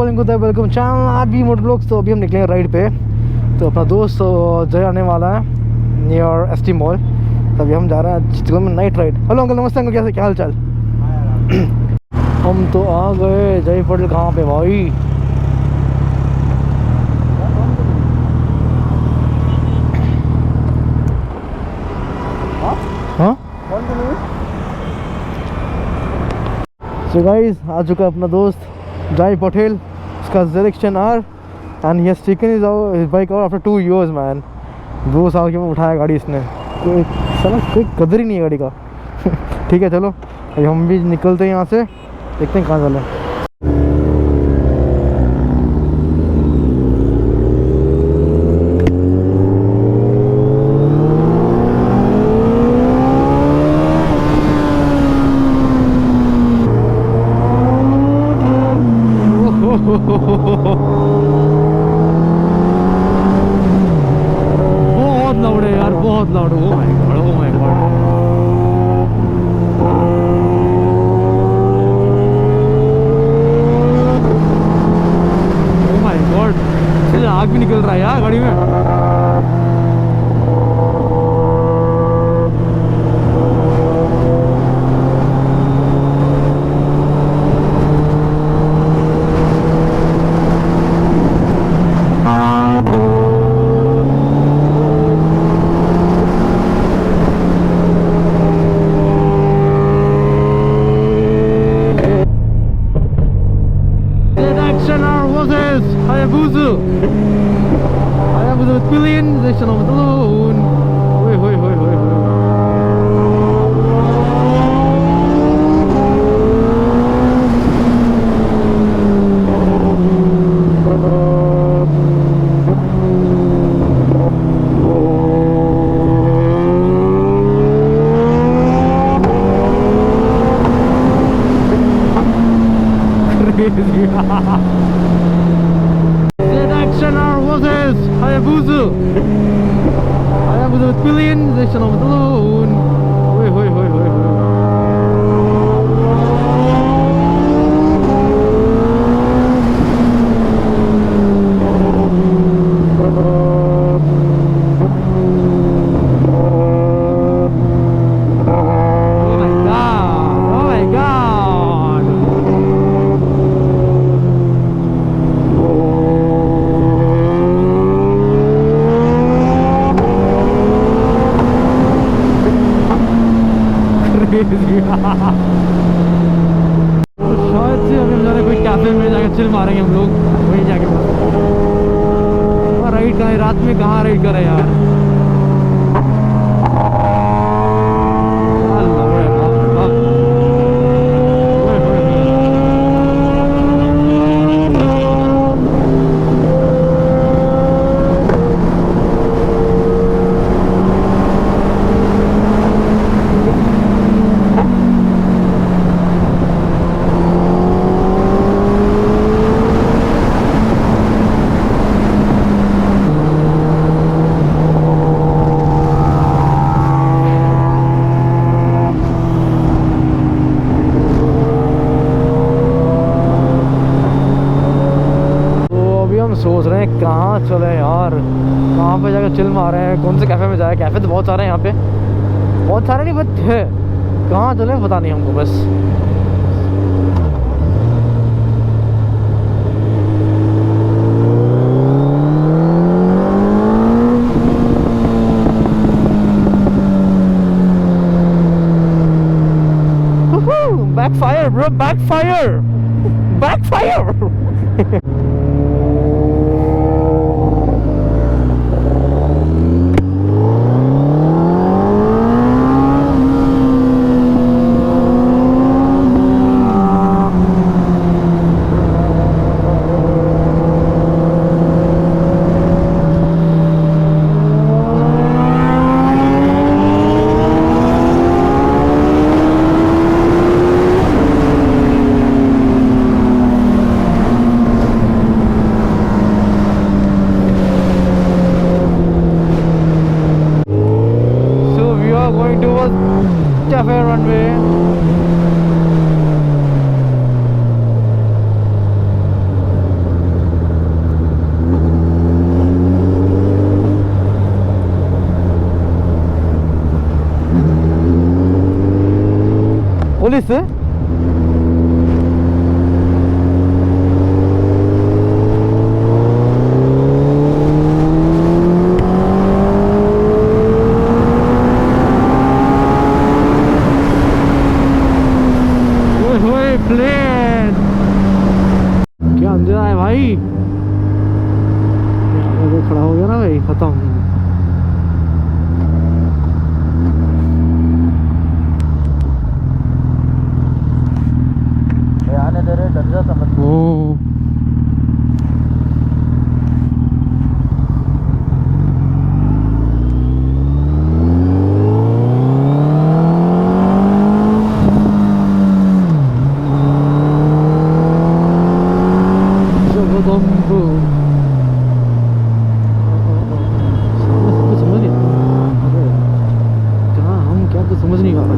Following होता है welcome channel आप भी मोटर ब्लॉग्स। तो अभी हम निकले राइड पे, तो अपना दोस्त जय आने वाला है नियर एस टी मॉल। तभी हम जा रहे हैं चित्रकूट में नाइट राइड। हेलो अंकल, नमस्ते अंकल, कैसे क्या हाल चाल? हम तो आ गए जय पटेल। कहाँ पे भाई? हाँ सो गाइस, आ चुका है अपना दोस्त जय पटेल। इसका ZX10R and he has taken his bike out after 2 years man. 2 साल के में उठाया गाड़ी इसने। कोई साला कोई कदर ही नहीं है गाड़ी का। ठीक है चलो अभी हम भी निकलते हैं यहाँ से, देखते हैं कहाँ चले। बहुत लाउड है यार, बहुत loud. Oh my God, oh my God. Oh my God, चल आग भी निकल रहा है यार गाड़ी में। Hayabusa with pillion, section of the balloon. Hoi hoi hoi hoi hoi. Hayabusa with pillion, section of the balloon. Hoi hoi hoi hoi hoi. शायद से अभी हम जा रहे कोई कैफे में जाकर चिल मारेंगे हम लोग, वहीं जाके बस। राइड करें रात में, कहाँ राइड करें यार। सोच रहे हैं कहाँ चले यार, कहाँ पे जाकर चिल मारे हैं, कौन से कैफ़े में जाए। कैफ़े तो बहुत सारे हैं यहाँ पे, बहुत सारे नहीं बट है। कहाँ चले पता नहीं हमको बस। Backfire bro, backfire, backfire. cafe runway. Police plane क्या अंधेरा है भाई। यहाँ पे खड़ा हो गया ना भाई, खत्म। आने दे रहे, डर जाता मत। समझ नहीं कहाँ हम क्या, तो समझ नहीं आ रहा है।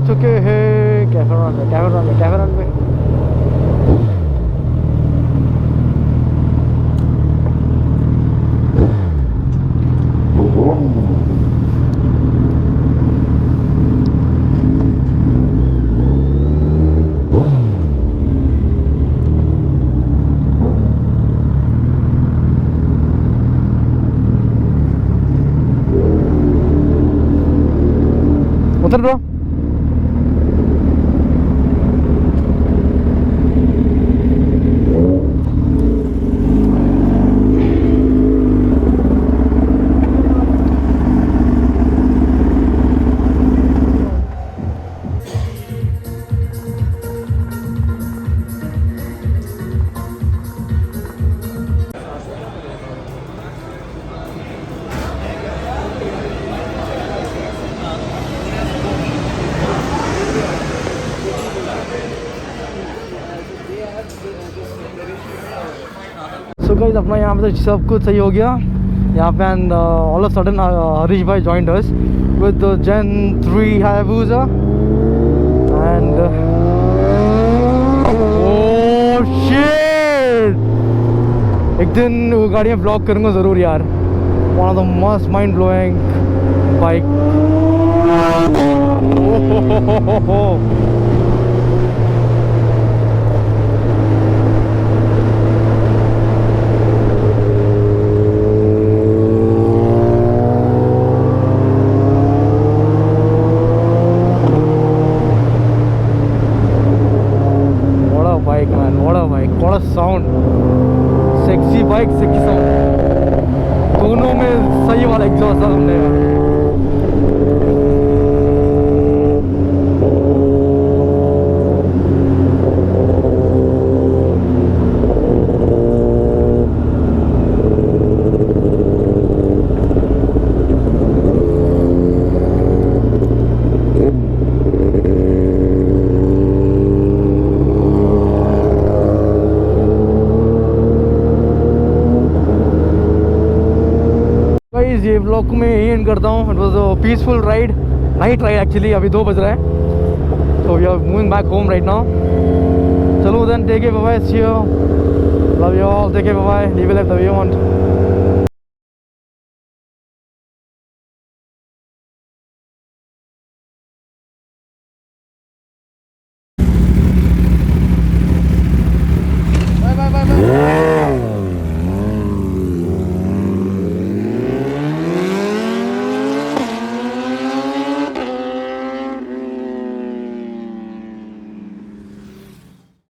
चुके हैं कैफे रन में। उतर दो। सो गाइस अपना यहाँ पे सब कुछ सही हो गया यहाँ पे। And all of sudden Harish भाई joined us with Gen 3 Hayabusa and oh shit, एक दिन वो गाड़ियाँ ब्लॉग करूँगा ज़रूर यार। One of the most mind blowing bike. Bike man, what a bike, what a sound, sexy bike, sexy sound, दोनों में सही वाला एग्जॉस्ट था तुमने। ये ब्लॉग में यही एंड करता हूँ। It was a peaceful ride, night ride actually. अभी 2 बज रहा है, तो we are moving back home right now. चलो then, take care, bye bye, see you, love you all, take care, bye bye, live life the way you want.